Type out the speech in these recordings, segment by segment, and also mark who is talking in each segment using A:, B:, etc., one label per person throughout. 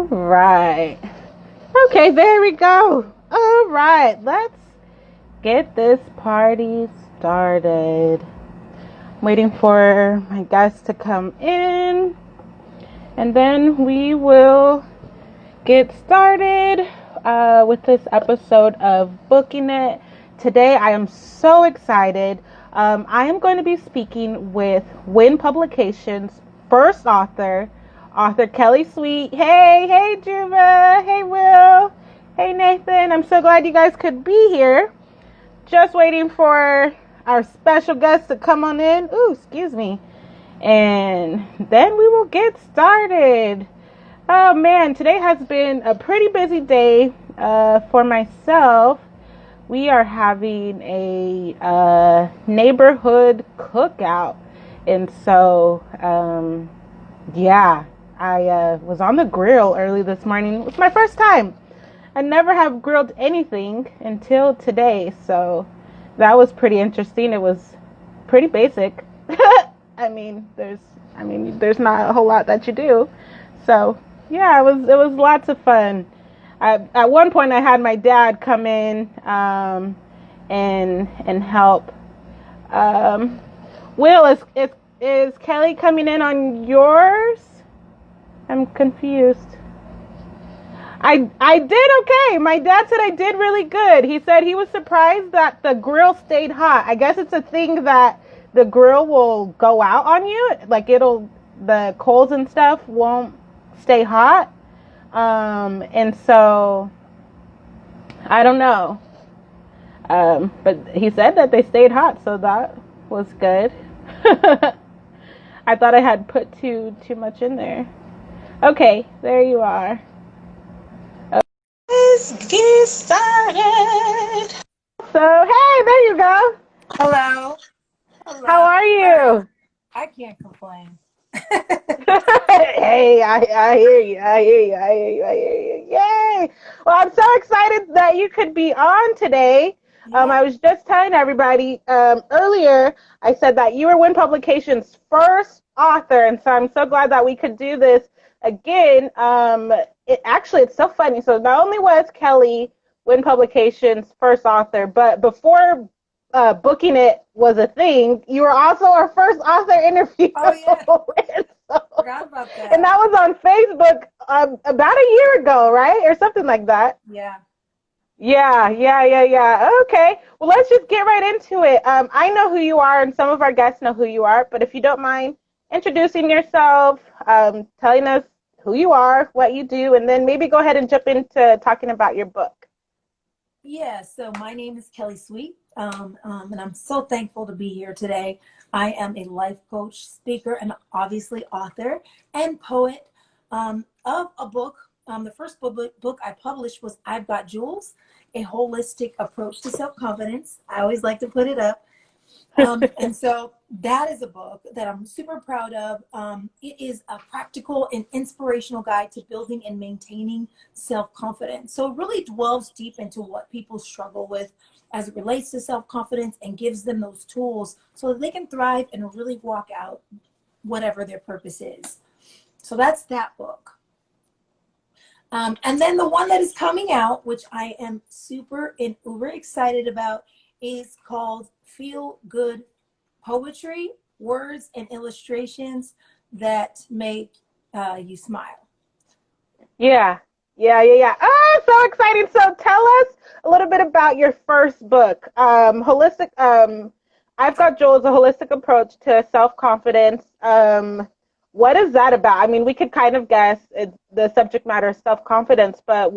A: Right. Okay, there we go. All right, let's get this party started. Waiting for my guests to come in, and then we will get started with this episode of Booking It. Today, I am so excited. I am going to be speaking with Winn Publications' first author Kelly Sweet. Hey, Juba. Hey, Will. Hey, Nathan. I'm so glad you guys could be here. Just waiting for our special guest to come on in. Ooh, excuse me. And then we will get started. Oh man, today has been a pretty busy day for myself. We are having a neighborhood cookout. And so, yeah, I was on the grill early this morning. It was my first time. I never have grilled anything until today. So that was pretty interesting. It was pretty basic. There's not a whole lot that you do. So yeah, it was lots of fun. At one point, I had my dad come in and help. Will, is Kelly coming in on yours? I'm confused. I did okay. My dad said I did really good. He said he was surprised that the grill stayed hot. I guess it's a thing that the grill will go out on you. Like the coals and stuff won't stay hot. And so I don't know. But he said that they stayed hot, so that was good. I thought I had put too much in there. Okay, there you are. Let's get started. So, hey, there you go.
B: Hello.
A: How are you?
B: I can't complain.
A: Hey, I hear you. I hear you. I hear you. I hear you. Yay. Well, I'm so excited that you could be on today.
B: Yeah.
A: I was just telling everybody earlier, I said that you were Winn Publications' first author, and so I'm so glad that we could do this again. It's so funny. So not only was Kelly Winn Publications' first author, but before Booking It was a thing, you were also our first author interview.
B: Oh yeah.
A: So,
B: Forgot about that.
A: and that was on Facebook about a year ago, right? Or something like that.
B: Yeah.
A: Yeah. Okay. Well, let's just get right into it. I know who you are, and some of our guests know who you are, but if you don't mind introducing yourself, telling us who you are, what you do, and then maybe go ahead and jump into talking about your book.
B: Yeah. So my name is Kelly Sweet, and I'm so thankful to be here today. I am a life coach, speaker, and obviously author and poet of a book. The first book I published was I've Got Jewels, a holistic approach to self-confidence. I always like to put it up. And so that is a book that I'm super proud of. It is a practical and inspirational guide to building and maintaining self-confidence. So it really delves deep into what people struggle with as it relates to self-confidence and gives them those tools so that they can thrive and really walk out whatever their purpose is. So that's that book. And then the one that is coming out, which I am super and uber excited about, is called Feel Good Poetry, Words and Illustrations That Make You Smile.
A: Yeah. Oh, so exciting. So tell us a little bit about your first book. I've Got Jewels, a holistic approach to self-confidence. What is that about? I mean, we could kind of guess the subject matter is self-confidence, but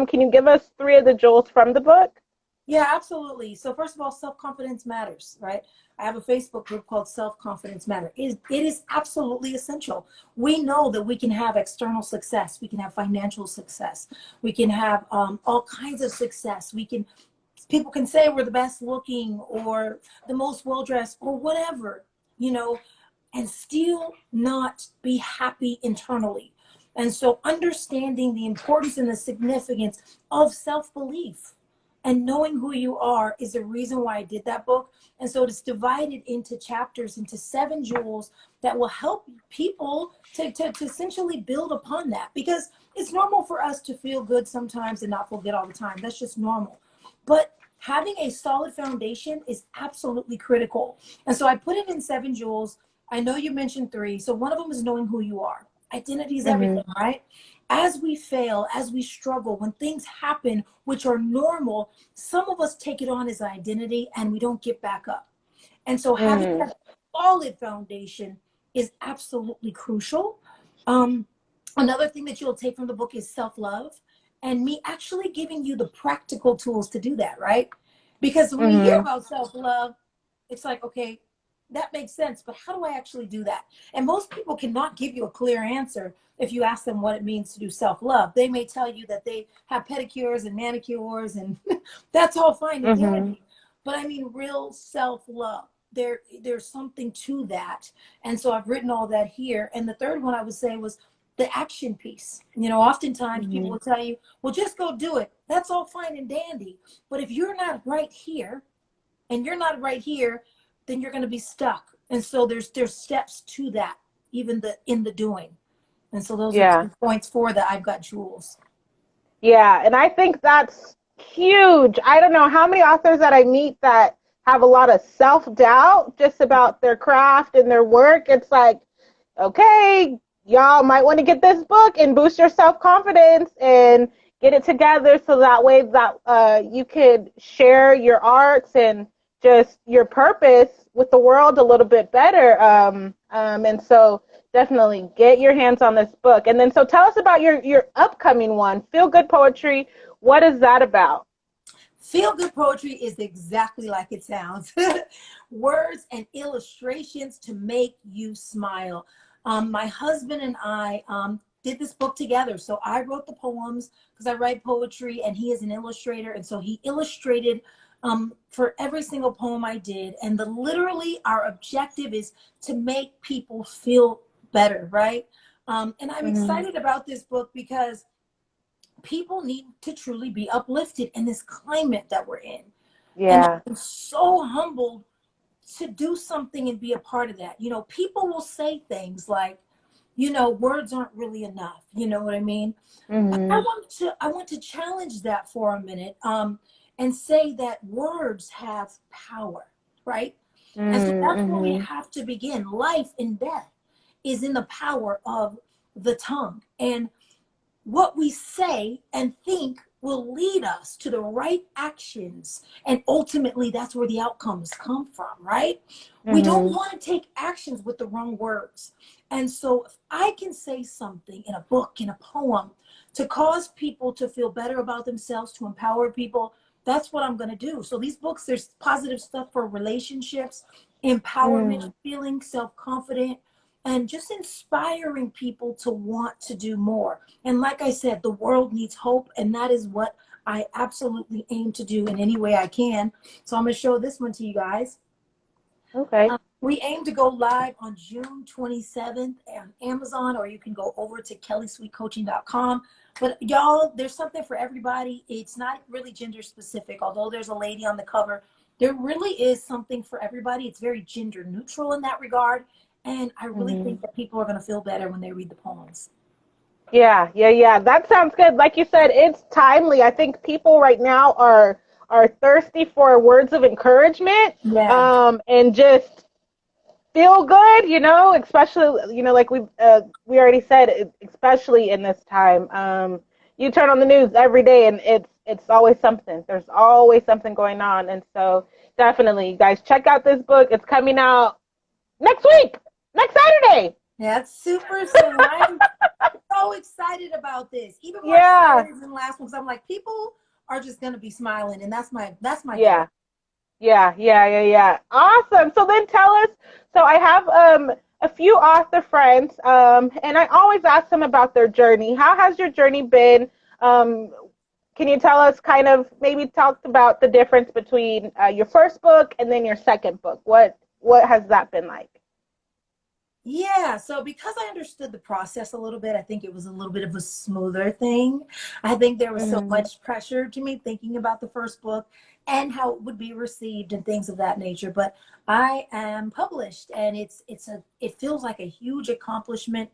A: can you give us three of the jewels from the book?
B: Yeah, absolutely. So first of all, self-confidence matters, right? I have a Facebook group called Self-Confidence Matter. It is absolutely essential. We know that we can have external success. We can have financial success. We can have all kinds of success. People can say we're the best looking or the most well-dressed or whatever, and still not be happy internally. And so understanding the importance and the significance of self-belief and knowing who you are is the reason why I did that book. And so it's divided into chapters, into 7 jewels that will help people to essentially build upon that. Because it's normal for us to feel good sometimes and not feel good all the time. That's just normal. But having a solid foundation is absolutely critical. And so I put it in 7 jewels. I know you mentioned 3. So one of them is knowing who you are. Identity is
A: Mm-hmm.
B: everything, right? As we fail, as we struggle, when things happen, which are normal, some of us take it on as identity and we don't get back up. And so having
A: Mm.
B: that solid foundation is absolutely crucial. Um, Another thing that you'll take from the book is self-love, and me actually giving you the practical tools to do that, right? Because when we hear
A: Mm-hmm.
B: about self-love, it's like, okay, that makes sense, but how do I actually do that? And most people cannot give you a clear answer if you ask them what it means to do self-love. They may tell you that they have pedicures and manicures, and that's all fine and
A: Mm-hmm.
B: dandy. But I mean, real self-love. There's something to that. And so I've written all that here. And the third one I would say was the action piece. You know, oftentimes people
A: Mm-hmm.
B: will tell you, well, just go do it. That's all fine and dandy. But if you're not right here and you're not right here, then you're going to be stuck. And so there's steps to that, even the in the doing. And so those are
A: Yeah.
B: 2 points for that I've got jewels.
A: Yeah, and I think that's huge. I don't know how many authors that I meet that have a lot of self-doubt just about their craft and their work. It's like, okay, y'all might want to get this book and boost your self-confidence and get it together so that way that you could share your arts and just your purpose with the world a little bit better. And so definitely get your hands on this book. And then so tell us about your upcoming one, Feel Good Poetry. What is that about?
B: Feel good poetry is exactly like it sounds. Words and illustrations to make you smile. My husband and I did this book together. So I wrote the poems because I write poetry and he is an illustrator. And so he illustrated for every single poem I did. And literally our objective is to make people feel better, right? And I'm
A: Mm-hmm.
B: excited about this book because people need to truly be uplifted in this climate that we're in. And
A: Yeah.
B: I'm so humbled to do something and be a part of that. You know, people will say things like, you know, words aren't really enough. You know what I mean? I
A: Mm-hmm.
B: want to I want to challenge that for a minute, and say that words have power, right? And so that's where we
A: Mm-hmm.
B: have to begin. Life and death is in the power of the tongue. And what we say and think will lead us to the right actions. And ultimately, that's where the outcomes come from, right? We don't
A: Mm-hmm.
B: want to take actions with the wrong words. And so, if I can say something in a book, in a poem, to cause people to feel better about themselves, to empower people, that's what I'm going to do. So, these books, there's positive stuff for relationships, empowerment,
A: Mm.
B: feeling self confident, and just inspiring people to want to do more. And like I said, the world needs hope, and that is what I absolutely aim to do in any way I can. So I'm going to show this one to you guys.
A: Okay.
B: We aim to go live on June 27th on Amazon, or you can go over to kellysweetcoaching.com. But y'all, there's something for everybody. It's not really gender specific, although there's a lady on the cover. There really is something for everybody. It's very gender neutral in that regard. And I really
A: Mm-hmm.
B: think that people are going to feel better when they read the poems.
A: Yeah, yeah, yeah. That sounds good. Like you said, it's timely. I think people right now are thirsty for words of encouragement,
B: Yeah.
A: and just feel good. Especially like we already said, especially in this time. You turn on the news every day, and it's always something. There's always something going on, and so definitely, you guys, check out this book. It's coming out next week, next Saturday.
B: That's super soon. I'm so excited about this. Even more
A: Yeah,
B: excited than the last one because I'm like, people are just gonna be smiling, and that's my goal.
A: yeah. Yeah, yeah, yeah, yeah. Awesome. So then tell us. So I have a few author friends, and I always ask them about their journey. How has your journey been? Um, can you tell us kind of maybe talk about the difference between your first book and then your second book? What has that been like?
B: Yeah, so because I understood the process a little bit, I think it was a little bit of a smoother thing. I think there was so
A: Mm-hmm.
B: much pressure to me thinking about the first book and how it would be received and things of that nature. But I am published, and it feels like a huge accomplishment,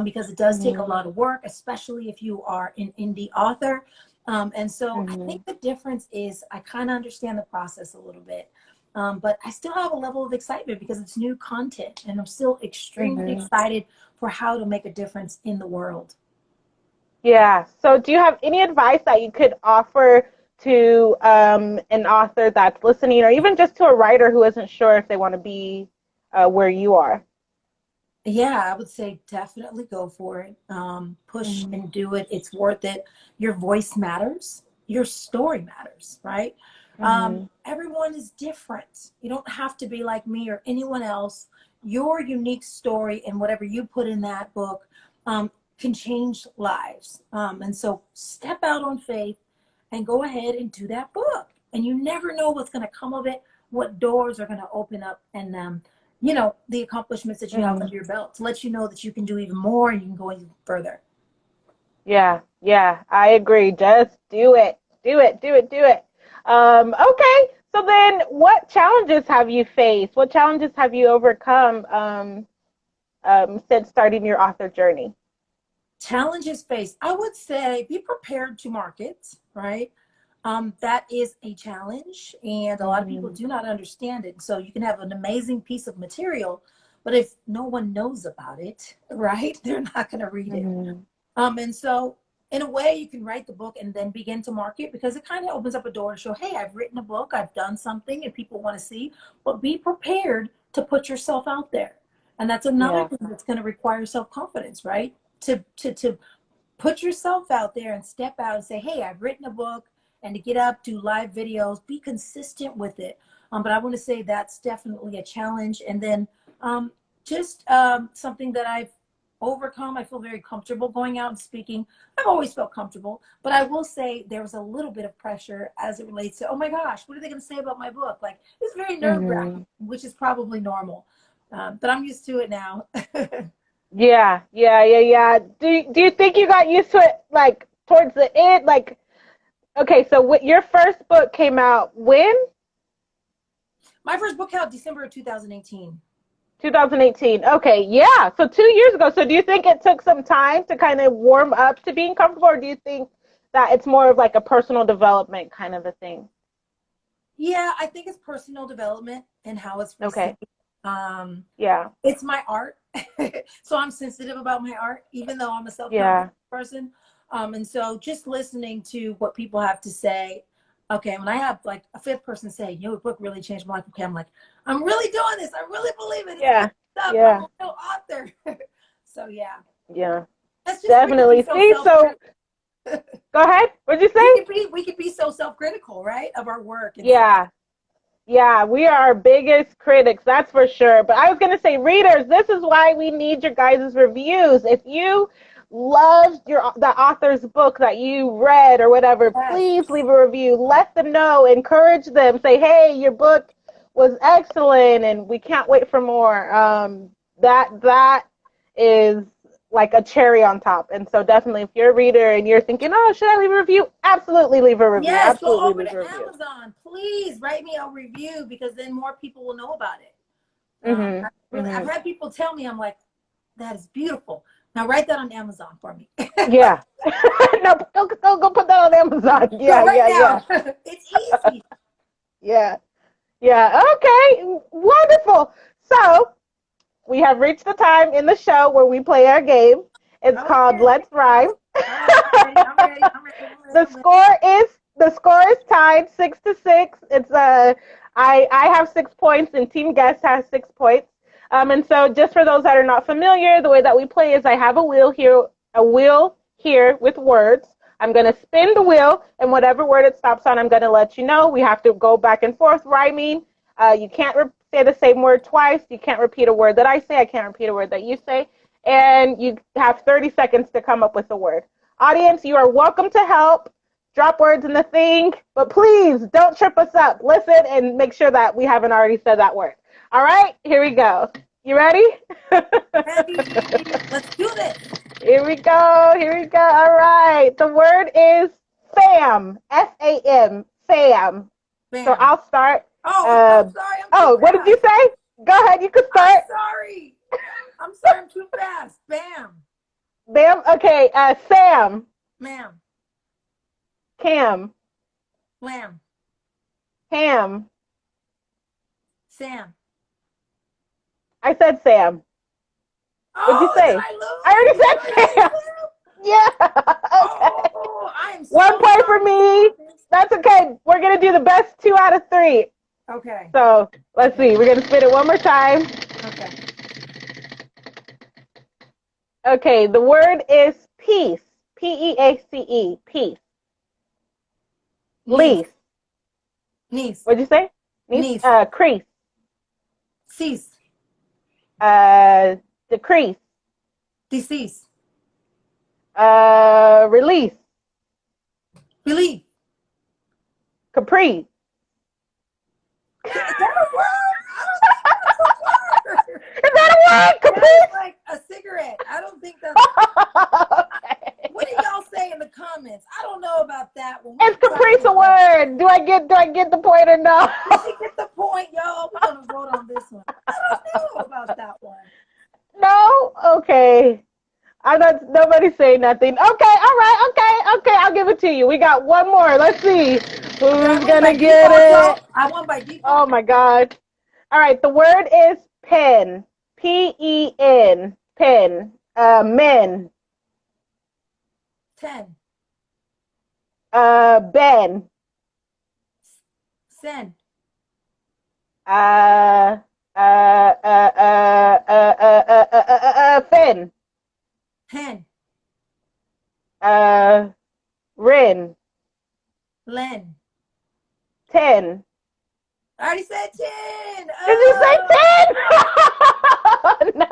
B: because it does take a
A: Mm-hmm.
B: lot of work, especially if you are an indie author. And so I
A: Mm-hmm.
B: think the difference is I kind of understand the process a little bit. But I still have a level of excitement because it's new content, and I'm still extremely
A: Mm-hmm.
B: excited for how to make a difference in the world.
A: Yeah. So, do you have any advice that you could offer to an author that's listening, or even just to a writer who isn't sure if they want to be where you are?
B: Yeah, I would say definitely go for it. Push
A: Mm-hmm.
B: and do it. It's worth it. Your voice matters. Your story matters, right?
A: Mm-hmm.
B: Everyone is different. You don't have to be like me or anyone else. Your unique story and whatever you put in that book can change lives. And so step out on faith and go ahead and do that book. And you never know what's going to come of it, what doors are going to open up, and the accomplishments that you have
A: Mm-hmm.
B: under your belt to let you know that you can do even more and you can go even further.
A: Yeah, yeah, I agree. Just do it. Do it, do it, do it. Okay, so then what challenges have you faced? What challenges have you overcome since starting your author journey?
B: Challenges faced, I would say be prepared to market, right? That is a challenge, and a lot of people
A: Mm-hmm.
B: do not understand it. So you can have an amazing piece of material, but if no one knows about it, right, they're not going to read it.
A: Mm-hmm.
B: And so in a way you can write the book and then begin to market, because it kind of opens up a door to show, hey, I've written a book, I've done something, and people want to see. But be prepared to put yourself out there. And that's another
A: Yeah.
B: thing that's going to require self-confidence, right? To put yourself out there and step out and say, hey, I've written a book, and to get up, do live videos, be consistent with it. But I want to say that's definitely a challenge. And then just something that I've overcome. I feel very comfortable going out and speaking. I've always felt comfortable, but I will say there was a little bit of pressure as it relates to, oh my gosh, what are they going to say about my book? Like, it's very nerve
A: Mm-hmm.
B: wracking, which is probably normal. But I'm used to it now.
A: Yeah, yeah, yeah, yeah. Do you think you got used to it like towards the end? Like, okay, so your first book came out when?
B: My first book out December of 2018.
A: 2018. Okay, yeah. So 2 years ago. So do you think it took some time to kind of warm up to being comfortable, or do you think that it's more of like a personal development kind of a thing?
B: Yeah, I think it's personal development and how it's received.
A: Okay.
B: Um,
A: Yeah.
B: it's my art. So I'm sensitive about my art, even though I'm a self-confident
A: Yeah.
B: person. And so just listening to what people have to say. Okay, when I have like a fifth person say, your book really changed my life. Okay, I'm like, I'm really doing this. I really believe it. It's good
A: Yeah.
B: stuff. I'm
A: Yeah.
B: a real author. So yeah,
A: Yeah.
B: that's just we can be
A: Definitely.
B: so
A: See, so
B: self-critical.
A: go ahead. What'd you
B: we
A: say?
B: could be we could be so self-critical, right? Of our work and stuff.
A: Yeah. Yeah, we are our biggest critics, that's for sure. But I was going to say, readers, this is why we need your guys' reviews. If you loved the author's book that you read or whatever,
B: Yes.
A: please leave a review. Let them know, encourage them. Say, hey, your book was excellent, and we can't wait for more. That is like a cherry on top. And so definitely, if you're a reader and you're thinking, oh, should I leave a review? Absolutely leave a review.
B: Yes, go
A: Absolutely
B: over
A: leave
B: to
A: a review.
B: Amazon. Please write me a review, because then more people will know about it.
A: Mhm.
B: I've
A: Mhm.
B: had people tell me, I'm like, that is beautiful. Now write that on Amazon for me.
A: Yeah. No, go put that on Amazon.
B: Go
A: Yeah,
B: right
A: yeah, yeah,
B: now. It's easy.
A: yeah, yeah. Okay, wonderful. So we have reached the time in the show where we play our game. It's called
B: Okay.
A: Let's Rhyme.
B: All right. I'm ready. I'm ready. I'm ready. I'm ready.
A: the
B: I'm ready.
A: score is the score is tied 6-6. It's I have 6 points and Team Guest has 6 points. And so just for those that are not familiar, the way that we play is I have a wheel here with words. I'm going to spin the wheel, and whatever word it stops on, I'm going to let you know. We have to go back and forth rhyming. You can't say the same word twice. You can't repeat a word that I say. I can't repeat a word that you say. And you have 30 seconds to come up with a word. Audience, you are welcome to help. Drop words in the thing, but please don't trip us up. Listen and make sure that we haven't already said that word. All right, here we go. You ready?
B: Ready? Let's do this.
A: Here we go. Here we go. All right. The word is fam. Fam. Fam. So
B: Bam.
A: I'll start.
B: Oh, I'm
A: Uh,
B: sorry. I'm too
A: oh, what did you
B: fast.
A: say? Go ahead. You can
B: I'm
A: start.
B: sorry. I'm sorry. I'm too fast. Bam.
A: Bam. Okay. Sam.
B: Ma'am.
A: Cam.
B: Lamb.
A: Ham.
B: Sam.
A: I said Sam. What'd you
B: Oh, did
A: say?
B: I
A: I
B: lose?
A: already
B: Did I
A: said
B: say
A: Sam.
B: Sam?
A: Yeah. Okay.
B: Oh, I am
A: 1
B: so
A: point for
B: sorry.
A: me. That's okay. We're gonna do the best 2 out of 3.
B: Okay.
A: So let's see. We're gonna spin it one more time.
B: Okay.
A: Okay. The word is peace. Peace. Peace.
B: Niece.
A: Lease.
B: Niece.
A: What'd you say? Niece.
B: Niece.
A: Crease.
B: Cease.
A: Decrease.
B: Decease.
A: Release.
B: Believe.
A: Caprice.
B: Is that a word? I don't think that's a word.
A: Is that a word?
B: That is
A: Caprice?
B: like a cigarette. I don't think that's.
A: Okay.
B: What do y'all say in the comments? I don't know about that one.
A: Is
B: We
A: caprice a word? Do I get the point or no?
B: Did she get the point, y'all? We're gonna vote on this one. I don't know about that one.
A: No? Okay. I'm not nobody say nothing. Okay, all right, okay, I'll give it to you. We got one more. Let's see.
B: Did I
A: Who's
B: win by
A: gonna get
B: default, y'all?
A: it?
B: I won by
A: Oh
B: default.
A: my god. All right, the word is pen. Pen. Pen. Men.
B: 10.
A: Ben.
B: Send.
A: Fin.
B: Pen.
A: Rin.
B: Len.
A: 10.
B: I already said 10.
A: Did you say 10? No.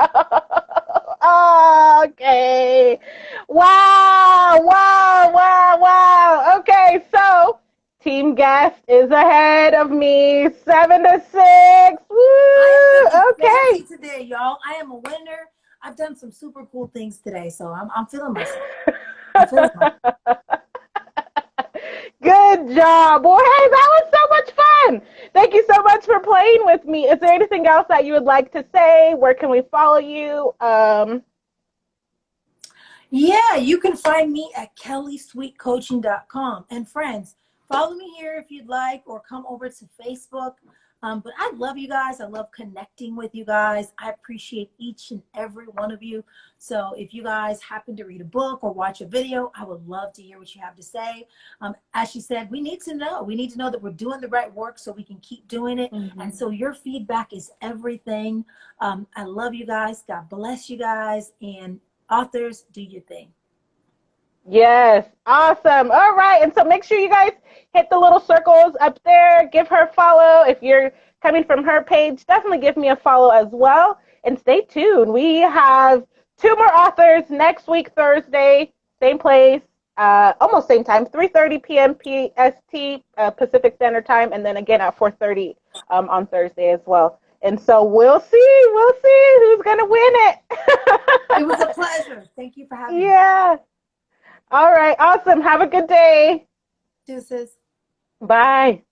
A: Oh, okay. Wow, wow, wow, wow. Okay, so Team Guest is ahead of me, 7-6.
B: I am feeling
A: Woo!
B: fancy
A: Okay.
B: today, y'all. I am a winner. I've done some super cool things today, so I'm feeling myself. I'm feeling myself.
A: Good job. Well, hey, that was so much fun. Thank you so much for playing with me. Is there anything else that you would like to say? Where can we follow you?
B: Yeah, you can find me at kellysweetcoaching.com. And friends, follow me here if you'd like, or come over to Facebook. But I love you guys. I love connecting with you guys. I appreciate each and every one of you. So if you guys happen to read a book or watch a video, I would love to hear what you have to say. As she said, we need to know. We need to know that we're doing the right work so we can keep doing it.
A: Mhm.
B: And so your feedback is everything. I love you guys. God bless you guys. And authors, do your thing.
A: Yes, awesome. All right, and so make sure you guys hit the little circles up there. Give her a follow. If you're coming from her page, definitely give me a follow as well. And stay tuned. We have 2 more authors next week, Thursday, same place, almost same time, 3:30 p.m. PST, Pacific Standard Time, and then again at 4:30 on Thursday as well. And so we'll see who's gonna win it.
B: It was a pleasure. Thank you for having me.
A: Yeah. All right. Awesome. Have a good day.
B: Deuces.
A: Bye.